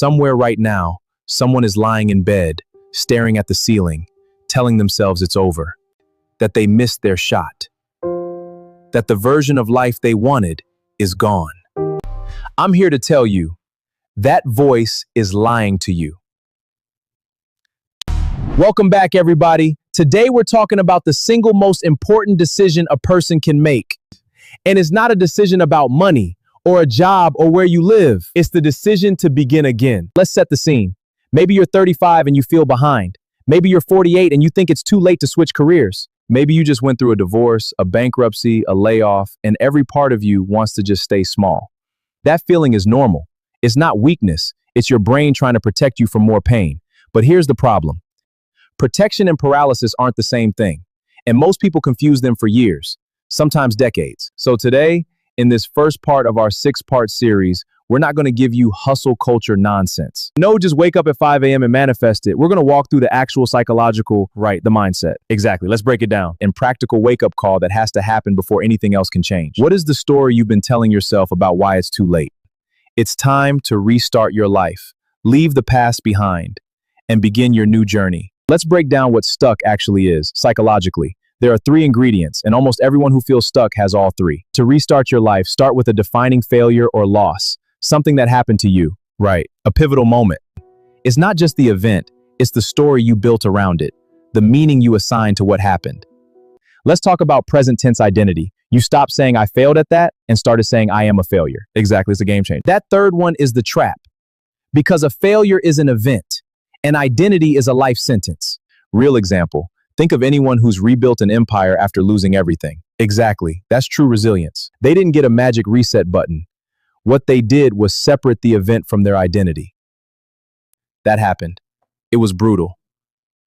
Somewhere right now, someone is lying in bed, staring at the ceiling, telling themselves it's over, that they missed their shot, that the version of life they wanted is gone. I'm here to tell you, that voice is lying to you. Welcome back, everybody. Today we're talking about the single most important decision a person can make. And it's not a decision about money or a job or where you live. It's the decision to begin again. Let's set the scene. Maybe you're 35 and you feel behind. Maybe you're 48 and you think it's too late to switch careers. Maybe you just went through a divorce, a bankruptcy, a layoff, and every part of you wants to just stay small. That feeling is normal. It's not weakness. It's your brain trying to protect you from more pain. But here's the problem. Protection and paralysis aren't the same thing, and most people confuse them for years, sometimes decades. So today, in this first part of our 6-part series, we're not going to give you hustle culture nonsense. No, just wake up at 5 a.m. and manifest it. We're going to walk through the actual psychological, the mindset. Exactly. Let's break it down. And practical wake-up call that has to happen before anything else can change. What is the story you've been telling yourself about why it's too late? It's time to restart your life, leave the past behind, and begin your new journey. Let's break down what stuck actually is, psychologically. There are 3 ingredients, and almost everyone who feels stuck has all 3. To restart your life, start with a defining failure or loss, something that happened to you, a pivotal moment. It's not just the event, it's the story you built around it, the meaning you assigned to what happened. Let's talk about present tense identity. You stopped saying I failed at that and started saying I am a failure. Exactly, it's a game changer. That third one is the trap, because a failure is an event. An identity is a life sentence. Real example, think of anyone who's rebuilt an empire after losing everything. Exactly, that's true resilience. They didn't get a magic reset button. What they did was separate the event from their identity. That happened. It was brutal.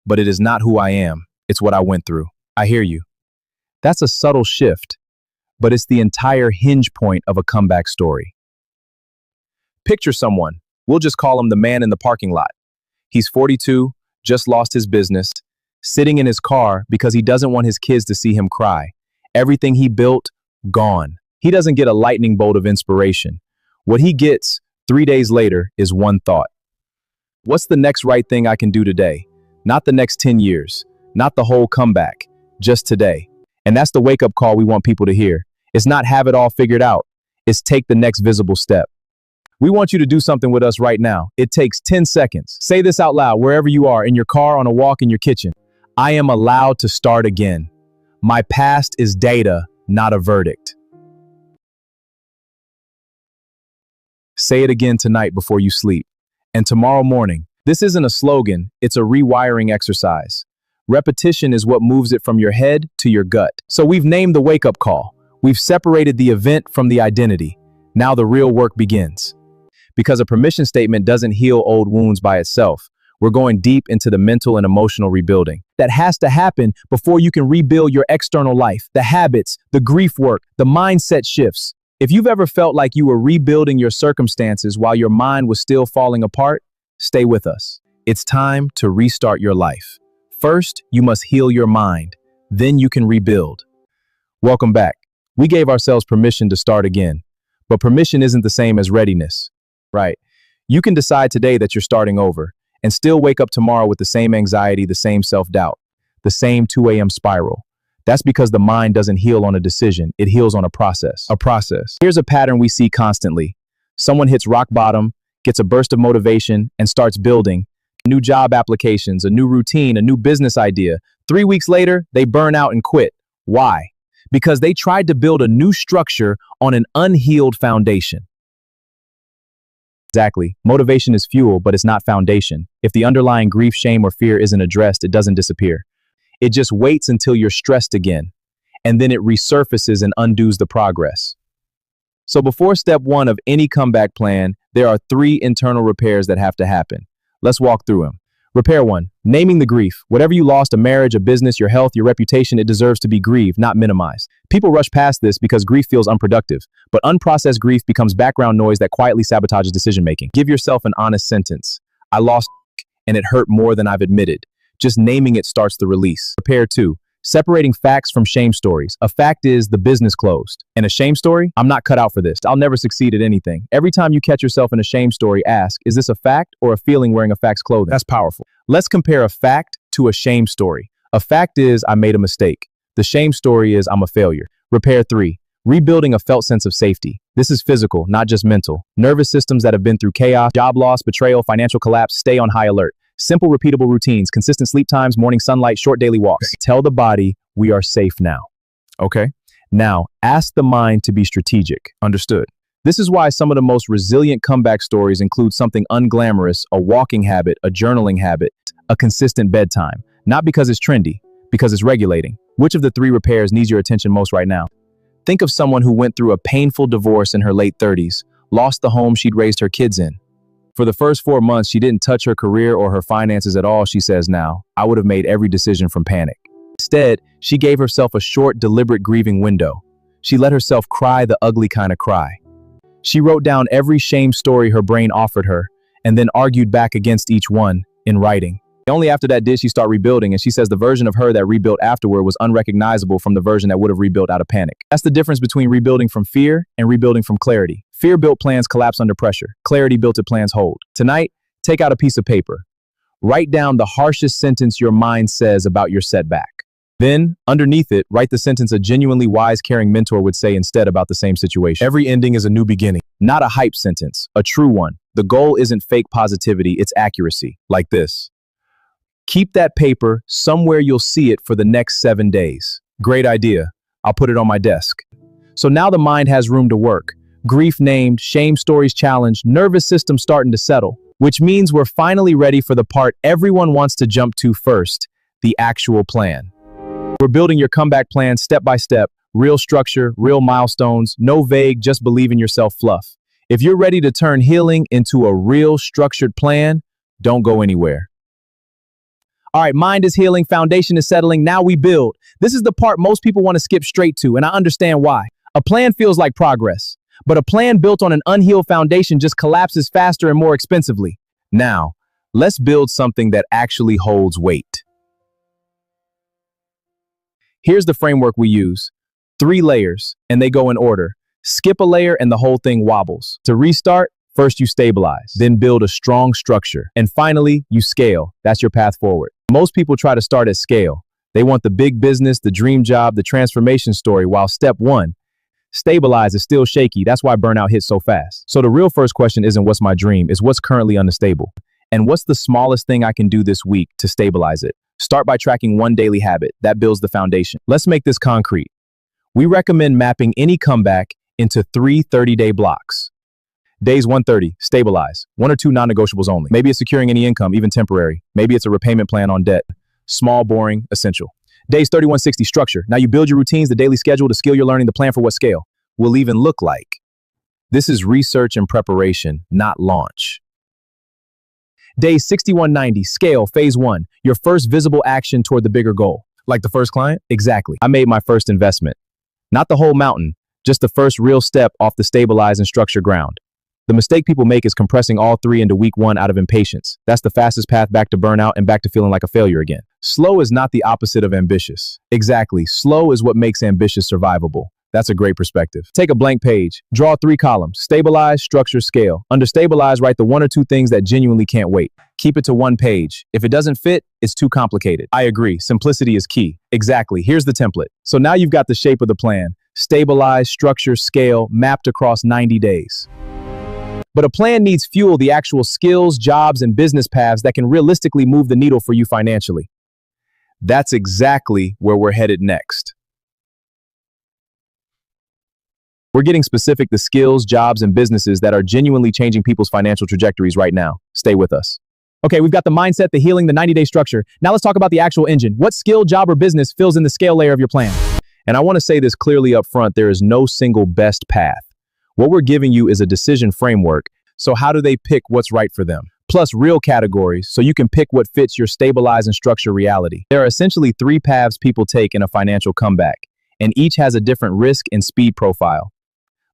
But it is not who I am, it's what I went through. I hear you. That's a subtle shift, but it's the entire hinge point of a comeback story. Picture someone, we'll just call him the man in the parking lot. He's 42, just lost his business, sitting in his car because he doesn't want his kids to see him cry. Everything he built, gone. He doesn't get a lightning bolt of inspiration. What he gets 3 days later is one thought. What's the next right thing I can do today? Not the next 10 years, not the whole comeback, just today. And that's the wake-up call we want people to hear. It's not have it all figured out. It's take the next visible step. We want you to do something with us right now. It takes 10 seconds. Say this out loud wherever you are, in your car, on a walk, in your kitchen. I am allowed to start again. My past is data, not a verdict. Say it again tonight before you sleep. And tomorrow morning. This isn't a slogan, it's a rewiring exercise. Repetition is what moves it from your head to your gut. So we've named the wake-up call. We've separated the event from the identity. Now the real work begins. Because a permission statement doesn't heal old wounds by itself. We're going deep into the mental and emotional rebuilding. That has to happen before you can rebuild your external life, the habits, the grief work, the mindset shifts. If you've ever felt like you were rebuilding your circumstances while your mind was still falling apart, stay with us. It's time to restart your life. First, you must heal your mind. Then you can rebuild. Welcome back. We gave ourselves permission to start again. But permission isn't the same as readiness. You can decide today that you're starting over and still wake up tomorrow with the same anxiety, the same self-doubt, the same 2 a.m. spiral. That's because the mind doesn't heal on a decision. It heals on a process. Here's a pattern we see constantly. Someone hits rock bottom, gets a burst of motivation, and starts building. New job applications, a new routine, a new business idea. 3 weeks later, they burn out and quit. Why? Because they tried to build a new structure on an unhealed foundation. Exactly. Motivation is fuel, but it's not foundation. If the underlying grief, shame, or fear isn't addressed, it doesn't disappear. It just waits until you're stressed again, and then it resurfaces and undoes the progress. So before step 1 of any comeback plan, there are 3 internal repairs that have to happen. Let's walk through them. Repair 1, naming the grief. Whatever you lost, a marriage, a business, your health, your reputation, it deserves to be grieved, not minimized. People rush past this because grief feels unproductive, but unprocessed grief becomes background noise that quietly sabotages decision-making. Give yourself an honest sentence. I lost and it hurt more than I've admitted. Just naming it starts the release. Repair 2, Separating facts from shame stories. A fact is the business closed. And a shame story? I'm not cut out for this. I'll never succeed at anything. Every time you catch yourself in a shame story, ask, is this a fact or a feeling wearing a fact's clothing? That's powerful. Let's compare a fact to a shame story. A fact is I made a mistake. The shame story is I'm a failure. Repair 3. Rebuilding a felt sense of safety. This is physical, not just mental. Nervous systems that have been through chaos, job loss, betrayal, financial collapse, stay on high alert. Simple, repeatable routines, consistent sleep times, morning sunlight, short daily walks. Tell the body we are safe now. Okay? Now, ask the mind to be strategic. Understood. This is why some of the most resilient comeback stories include something unglamorous, a walking habit, a journaling habit, a consistent bedtime. Not because it's trendy, because it's regulating. Which of the 3 repairs needs your attention most right now? Think of someone who went through a painful divorce in her late 30s, lost the home she'd raised her kids in. For the first 4 months, she didn't touch her career or her finances at all, she says now. I would have made every decision from panic. Instead, she gave herself a short, deliberate grieving window. She let herself cry the ugly kind of cry. She wrote down every shame story her brain offered her, and then argued back against each one in writing. Only after that did she start rebuilding, and she says the version of her that rebuilt afterward was unrecognizable from the version that would have rebuilt out of panic. That's the difference between rebuilding from fear and rebuilding from clarity. Fear-built plans collapse under pressure. Clarity-built plans hold. Tonight, take out a piece of paper. Write down the harshest sentence your mind says about your setback. Then, underneath it, write the sentence a genuinely wise, caring mentor would say instead about the same situation. Every ending is a new beginning, not a hype sentence, a true one. The goal isn't fake positivity, it's accuracy, like this. Keep that paper somewhere you'll see it for the next 7 days. Great idea. I'll put it on my desk. So now the mind has room to work. Grief named, shame stories challenged, nervous system starting to settle, which means we're finally ready for the part everyone wants to jump to first, the actual plan. We're building your comeback plan step by step, real structure, real milestones, no vague, just believe in yourself fluff. If you're ready to turn healing into a real structured plan, don't go anywhere. All right, mind is healing, foundation is settling, now we build. This is the part most people want to skip straight to, and I understand why. A plan feels like progress, but a plan built on an unhealed foundation just collapses faster and more expensively. Now, let's build something that actually holds weight. Here's the framework we use. 3 layers, and they go in order. Skip a layer and the whole thing wobbles. To restart, first you stabilize, then build a strong structure, and finally, you scale. That's your path forward. Most people try to start at scale. They want the big business, the dream job, the transformation story, while step 1, stabilize, is still shaky. That's why burnout hits so fast. So the real first question isn't what's my dream, it's what's currently unstable. And what's the smallest thing I can do this week to stabilize it? Start by tracking 1 daily habit. That builds the foundation. Let's make this concrete. We recommend mapping any comeback into 3 30-day blocks. Days 130, stabilize. 1 or 2 non-negotiables only. Maybe it's securing any income, even temporary. Maybe it's a repayment plan on debt. Small, boring, essential. Days 3160, structure. Now you build your routines, the daily schedule, the skill you're learning, the plan for what scale will even look like. This is research and preparation, not launch. Days 6190, scale, phase 1, your first visible action toward the bigger goal. Like the first client? Exactly. I made my first investment. Not the whole mountain, just the first real step off the stabilized and structured ground. The mistake people make is compressing all 3 into week 1 out of impatience. That's the fastest path back to burnout and back to feeling like a failure again. Slow is not the opposite of ambitious. Exactly. Slow is what makes ambitious survivable. That's a great perspective. Take a blank page. Draw 3 columns. Stabilize, structure, scale. Under stabilize, write the 1 or 2 things that genuinely can't wait. Keep it to 1 page. If it doesn't fit, it's too complicated. I agree. Simplicity is key. Exactly. Here's the template. So now you've got the shape of the plan. Stabilize, structure, scale, mapped across 90 days. But a plan needs fuel, the actual skills, jobs, and business paths that can realistically move the needle for you financially. That's exactly where we're headed next. We're getting specific, the skills, jobs, and businesses that are genuinely changing people's financial trajectories right now. Stay with us. Okay, we've got the mindset, the healing, the 90-day structure. Now let's talk about the actual engine. What skill, job, or business fills in the scale layer of your plan? And I want to say this clearly up front, there is no single best path. What we're giving you is a decision framework. So how do they pick what's right for them? Plus real categories, so you can pick what fits your stabilize and structure reality. There are essentially 3 paths people take in a financial comeback, and each has a different risk and speed profile.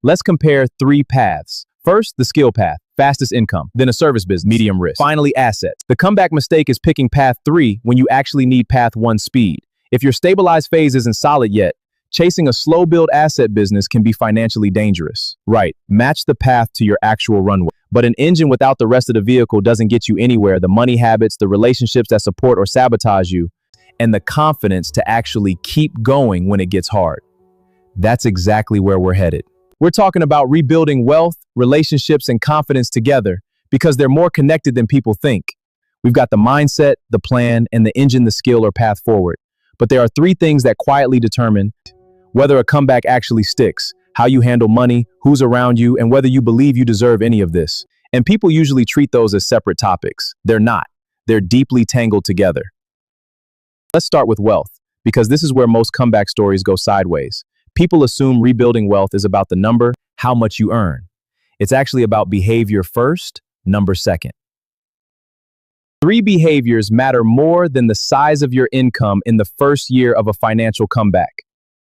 Let's compare 3 paths. First, the skill path, fastest income, then a service business, medium risk. Finally, assets. The comeback mistake is picking path 3 when you actually need path 1, speed. If your stabilized phase isn't solid yet, chasing a slow build asset business can be financially dangerous. Right, match the path to your actual runway. But an engine without the rest of the vehicle doesn't get you anywhere. The money habits, the relationships that support or sabotage you, and the confidence to actually keep going when it gets hard. That's exactly where we're headed. We're talking about rebuilding wealth, relationships, and confidence together because they're more connected than people think. We've got the mindset, the plan, and the engine, the skill, or path forward. But there are three things that quietly determine whether a comeback actually sticks: how you handle money, who's around you, and whether you believe you deserve any of this. And people usually treat those as separate topics. They're not. They're deeply tangled together. Let's start with wealth, because this is where most comeback stories go sideways. People assume rebuilding wealth is about the number, how much you earn. It's actually about behavior first, number second. Three behaviors matter more than the size of your income in the first year of a financial comeback.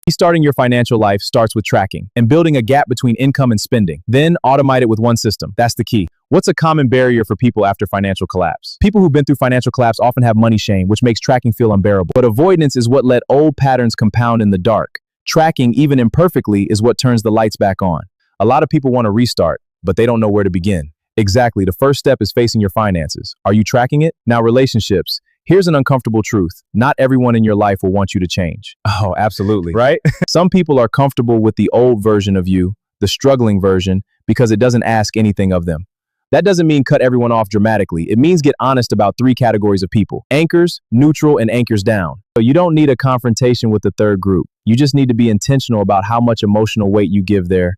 Restarting your financial life starts with tracking and building a gap between income and spending. Then automate it with one system. That's the key. What's a common barrier for people after financial collapse? People who've been through financial collapse often have money shame, which makes tracking feel unbearable. But avoidance is what let old patterns compound in the dark. Tracking, even imperfectly, is what turns the lights back on. A lot of people want to restart, but they don't know where to begin. Exactly. The first step is facing your finances. Are you tracking it? Now, relationships. Here's an uncomfortable truth. Not everyone in your life will want you to change. Oh, absolutely. Right? Some people are comfortable with the old version of you, the struggling version, because it doesn't ask anything of them. That doesn't mean cut everyone off dramatically. It means get honest about three categories of people: anchors, neutral, and anchors down. So you don't need a confrontation with the third group. You just need to be intentional about how much emotional weight you give their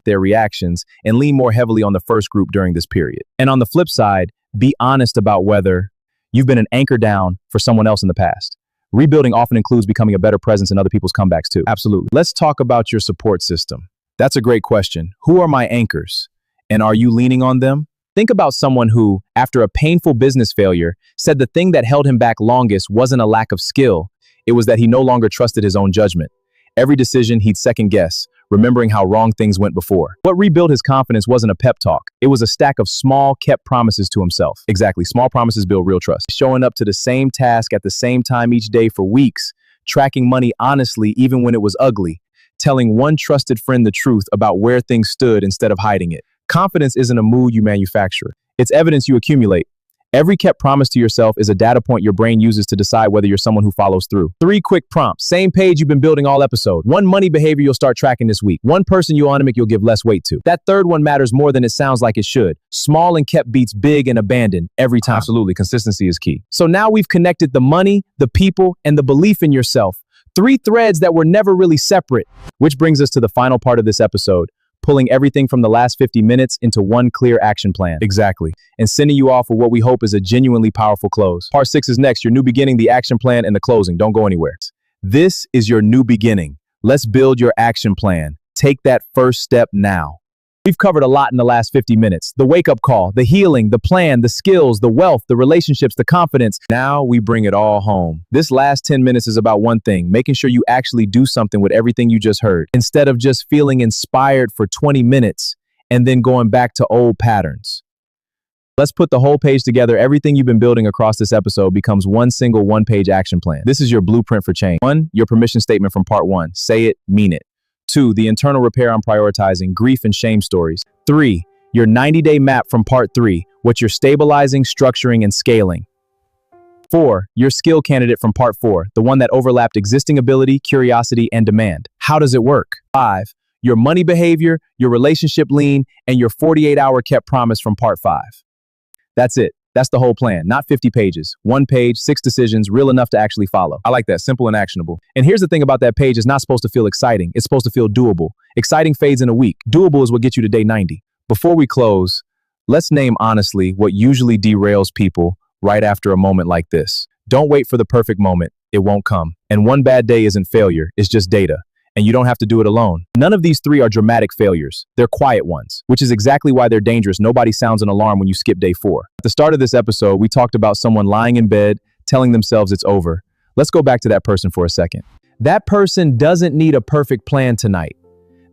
reactions, and lean more heavily on the first group during this period. And on the flip side, be honest about whether you've been an anchor down for someone else in the past. Rebuilding often includes becoming a better presence in other people's comebacks too. Absolutely. Let's talk about your support system. That's a great question. Who are my anchors? And are you leaning on them? Think about someone who, after a painful business failure, said the thing that held him back longest wasn't a lack of skill. It was that he no longer trusted his own judgment. Every decision he'd second guess, remembering how wrong things went before. What rebuilt his confidence wasn't a pep talk. It was a stack of small, kept promises to himself. Exactly. Small promises build real trust. Showing up to the same task at the same time each day for weeks, tracking money honestly even when it was ugly, telling one trusted friend the truth about where things stood instead of hiding it. Confidence isn't a mood you manufacture. It's evidence you accumulate. Every kept promise to yourself is a data point your brain uses to decide whether you're someone who follows through. 3 quick prompts. Same page you've been building all episode. 1 money behavior you'll start tracking this week. 1 person you'll make you'll give less weight to. That third one matters more than it sounds like it should. Small and kept beats big and abandoned every time. Absolutely. Consistency is key. So now we've connected the money, the people, and the belief in yourself. 3 threads that were never really separate. Which brings us to the final part of this episode. Pulling everything from the last 50 minutes into one clear action plan. Exactly. And sending you off with what we hope is a genuinely powerful close. Part 6 is next. Your new beginning, the action plan, and the closing. Don't go anywhere. This is your new beginning. Let's build your action plan. Take that first step now. We've covered a lot in the last 50 minutes. The wake-up call, the healing, the plan, the skills, the wealth, the relationships, the confidence. Now we bring it all home. This last 10 minutes is about one thing, making sure you actually do something with everything you just heard, instead of just feeling inspired for 20 minutes and then going back to old patterns. Let's put the whole page together. Everything you've been building across this episode becomes one single one-page action plan. This is your blueprint for change. 1, your permission statement from part 1. Say it, mean it. 2, the internal repair I'm prioritizing, grief and shame stories. 3, your 90-day map from part 3, what you're stabilizing, structuring, and scaling. 4, your skill candidate from part 4, the one that overlapped existing ability, curiosity, and demand. How does it work? 5, your money behavior, your relationship lean, and your 48-hour kept promise from part 5. That's it. That's the whole plan, not 50 pages. 1 page, 6 decisions, real enough to actually follow. I like that, simple and actionable. And here's the thing about that page, it's not supposed to feel exciting. It's supposed to feel doable. Exciting fades in a week. Doable is what gets you to day 90. Before we close, let's name honestly what usually derails people right after a moment like this. Don't wait for the perfect moment. It won't come. And one bad day isn't failure. It's just data. And you don't have to do it alone. None of these 3 are dramatic failures. They're quiet ones, which is exactly why they're dangerous. Nobody sounds an alarm when you skip day 4. At the start of this episode, we talked about someone lying in bed, telling themselves it's over. Let's go back to that person for a second. That person doesn't need a perfect plan tonight.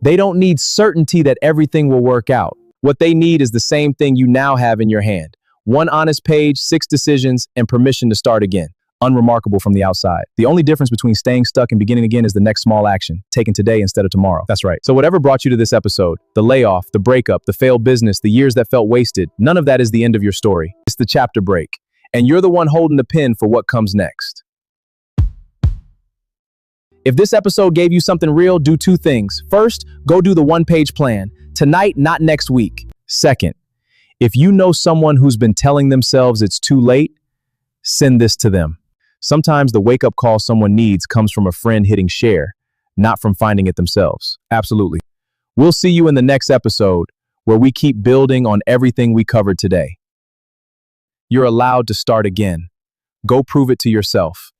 They don't need certainty that everything will work out. What they need is the same thing you now have in your hand. 1 honest page, 6 decisions, and permission to start again. unremarkable from the outside. The only difference between staying stuck and beginning again is the next small action, taken today instead of tomorrow. That's right. So whatever brought you to this episode, the layoff, the breakup, the failed business, the years that felt wasted, none of that is the end of your story. It's the chapter break. And you're the one holding the pen for what comes next. If this episode gave you something real, do two things. First, go do the one-page plan. Tonight, not next week. Second, if you know someone who's been telling themselves it's too late, send this to them. Sometimes the wake-up call someone needs comes from a friend hitting share, not from finding it themselves. Absolutely. We'll see you in the next episode, where we keep building on everything we covered today. You're allowed to start again. Go prove it to yourself.